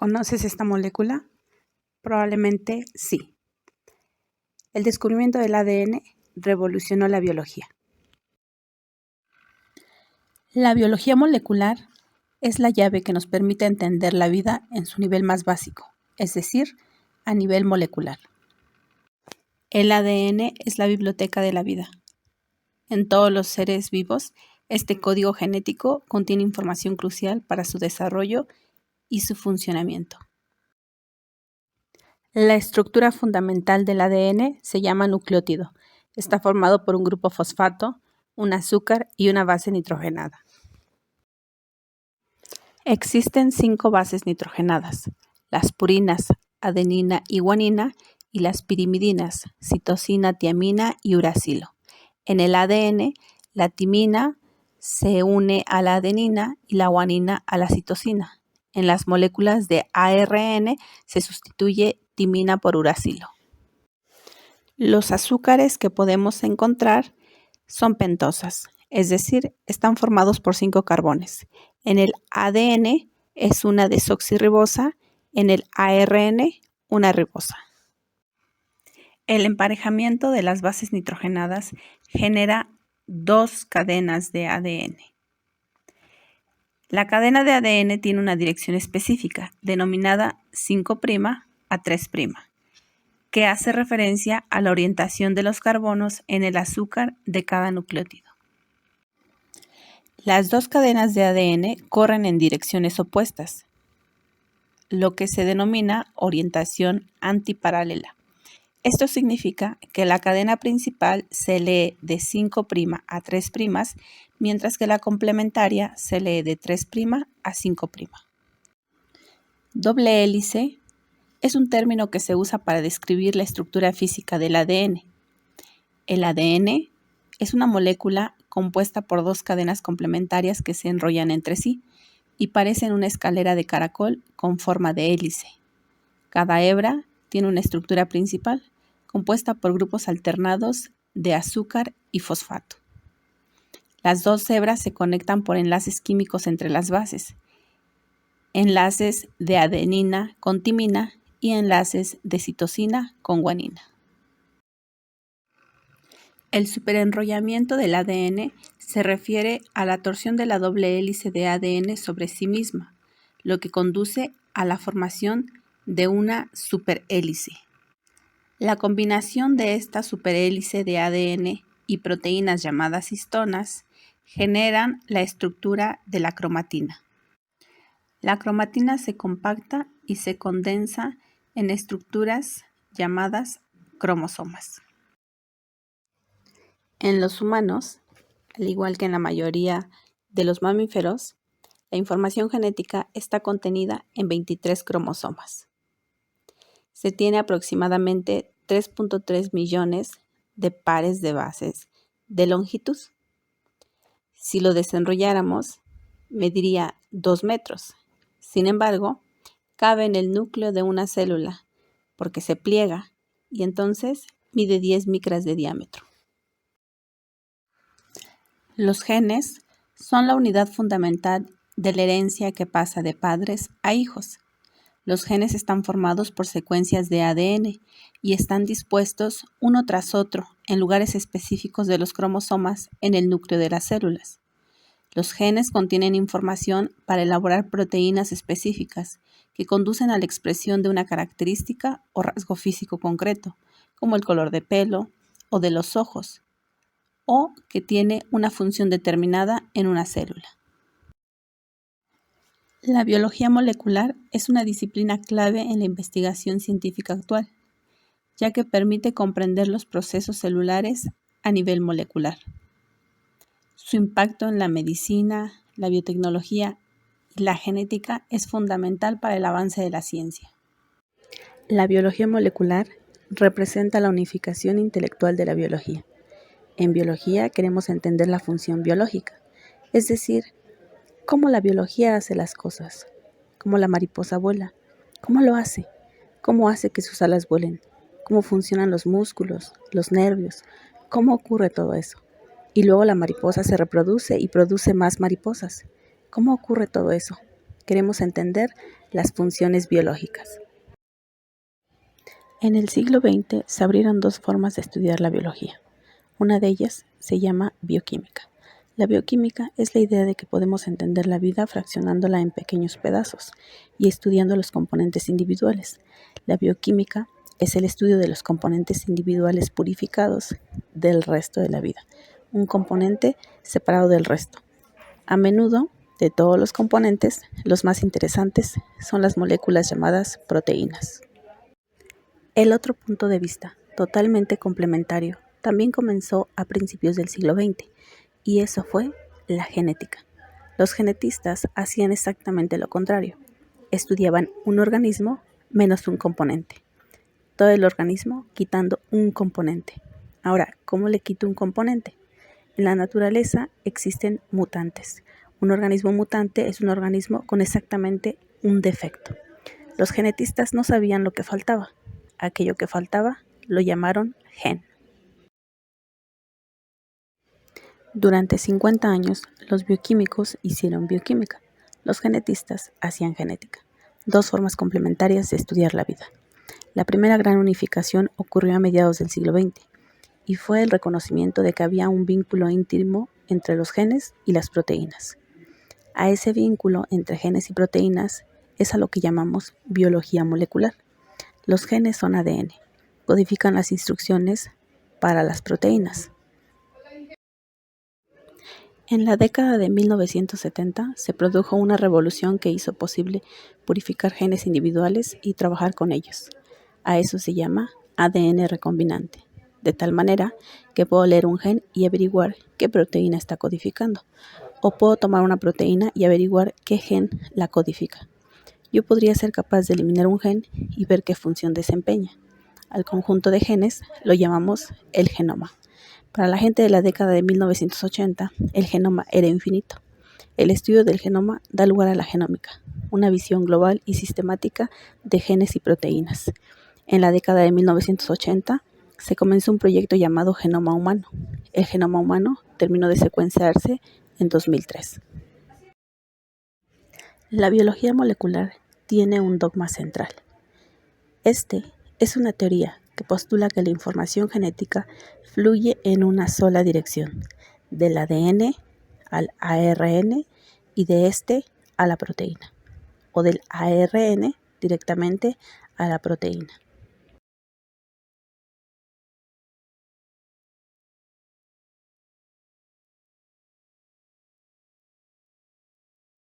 ¿Conoces esta molécula? Probablemente sí. El descubrimiento del ADN revolucionó la biología. La biología molecular es la llave que nos permite entender la vida en su nivel más básico, es decir, a nivel molecular. El ADN es la biblioteca de la vida. En todos los seres vivos, este código genético contiene información crucial para su desarrollo y su funcionamiento. La estructura fundamental del ADN se llama nucleótido. Está formado por un grupo fosfato, un azúcar y una base nitrogenada. Existen 5 bases nitrogenadas: las purinas, adenina y guanina, y las pirimidinas, citosina, tiamina y uracilo. En el ADN, la timina se une a la adenina y la guanina a la citosina. En las moléculas de ARN se sustituye timina por uracilo. Los azúcares que podemos encontrar son pentosas, es decir, están formados por 5 carbones. En el ADN es una desoxirribosa, en el ARN una ribosa. El emparejamiento de las bases nitrogenadas genera 2 cadenas de ADN. La cadena de ADN tiene una dirección específica, denominada 5' a 3', que hace referencia a la orientación de los carbonos en el azúcar de cada nucleótido. Las 2 cadenas de ADN corren en direcciones opuestas, lo que se denomina orientación antiparalela. Esto significa que la cadena principal se lee de 5' a 3', mientras que la complementaria se lee de 3' a 5'. Doble hélice es un término que se usa para describir la estructura física del ADN. El ADN es una molécula compuesta por 2 cadenas complementarias que se enrollan entre sí y parecen una escalera de caracol con forma de hélice. Cada hebra tiene una estructura principal, compuesta por grupos alternados de azúcar y fosfato. Las 2 hebras se conectan por enlaces químicos entre las bases, enlaces de adenina con timina y enlaces de citosina con guanina. El superenrollamiento del ADN se refiere a la torsión de la doble hélice de ADN sobre sí misma, lo que conduce a la formación de una superhélice. La combinación de esta superhélice de ADN y proteínas llamadas histonas generan la estructura de la cromatina. La cromatina se compacta y se condensa en estructuras llamadas cromosomas. En los humanos, al igual que en la mayoría de los mamíferos, la información genética está contenida en 23 cromosomas. Se tiene aproximadamente 3.3 millones de pares de bases de longitud. Si lo desenrolláramos, mediría 2 metros. Sin embargo, cabe en el núcleo de una célula porque se pliega y entonces mide 10 micras de diámetro. Los genes son la unidad fundamental de la herencia que pasa de padres a hijos. Los genes están formados por secuencias de ADN y están dispuestos uno tras otro en lugares específicos de los cromosomas en el núcleo de las células. Los genes contienen información para elaborar proteínas específicas que conducen a la expresión de una característica o rasgo físico concreto, como el color de pelo o de los ojos, o que tiene una función determinada en una célula. La biología molecular es una disciplina clave en la investigación científica actual, ya que permite comprender los procesos celulares a nivel molecular. Su impacto en la medicina, la biotecnología y la genética es fundamental para el avance de la ciencia. La biología molecular representa la unificación intelectual de la biología. En biología queremos entender la función biológica, es decir, cómo la biología hace las cosas, cómo la mariposa vuela, cómo lo hace, cómo hace que sus alas vuelen, cómo funcionan los músculos, los nervios, cómo ocurre todo eso. Y luego la mariposa se reproduce y produce más mariposas. ¿Cómo ocurre todo eso? queremos entender las funciones biológicas. En el siglo XX se abrieron dos formas de estudiar la biología. Una de ellas se llama bioquímica. La bioquímica es la idea de que podemos entender la vida fraccionándola en pequeños pedazos y estudiando los componentes individuales. La bioquímica es el estudio de los componentes individuales purificados del resto de la vida, un componente separado del resto. A menudo, de todos los componentes, los más interesantes son las moléculas llamadas proteínas. El otro punto de vista, totalmente complementario, también comenzó a principios del siglo XX, y eso fue la genética. Los genetistas hacían exactamente lo contrario. Estudiaban un organismo menos un componente. Todo el organismo quitando un componente. Ahora, ¿cómo le quito un componente? En la naturaleza existen mutantes. Un organismo mutante es un organismo con exactamente un defecto. Los genetistas no sabían lo que faltaba. Aquello que faltaba lo llamaron gen. Durante 50 años, los bioquímicos hicieron bioquímica. Los genetistas hacían genética. Dos formas complementarias de estudiar la vida. La primera gran unificación ocurrió a mediados del siglo XX y fue el reconocimiento de que había un vínculo íntimo entre los genes y las proteínas. A ese vínculo entre genes y proteínas es a lo que llamamos biología molecular. Los genes son ADN, codifican las instrucciones para las proteínas. En la década de 1970 se produjo una revolución que hizo posible purificar genes individuales y trabajar con ellos. A eso se llama ADN recombinante, de tal manera que puedo leer un gen y averiguar qué proteína está codificando, o puedo tomar una proteína y averiguar qué gen la codifica. Yo podría ser capaz de eliminar un gen y ver qué función desempeña. Al conjunto de genes lo llamamos el genoma. Para la gente de la década de 1980, el genoma era infinito. El estudio del genoma da lugar a la genómica, una visión global y sistemática de genes y proteínas. En la década de 1980 se comenzó un proyecto llamado Genoma Humano. El genoma humano terminó de secuenciarse en 2003. La biología molecular tiene un dogma central. Este es una teoría que postula que la información genética fluye en una sola dirección, del ADN al ARN y de este a la proteína, o del ARN directamente a la proteína.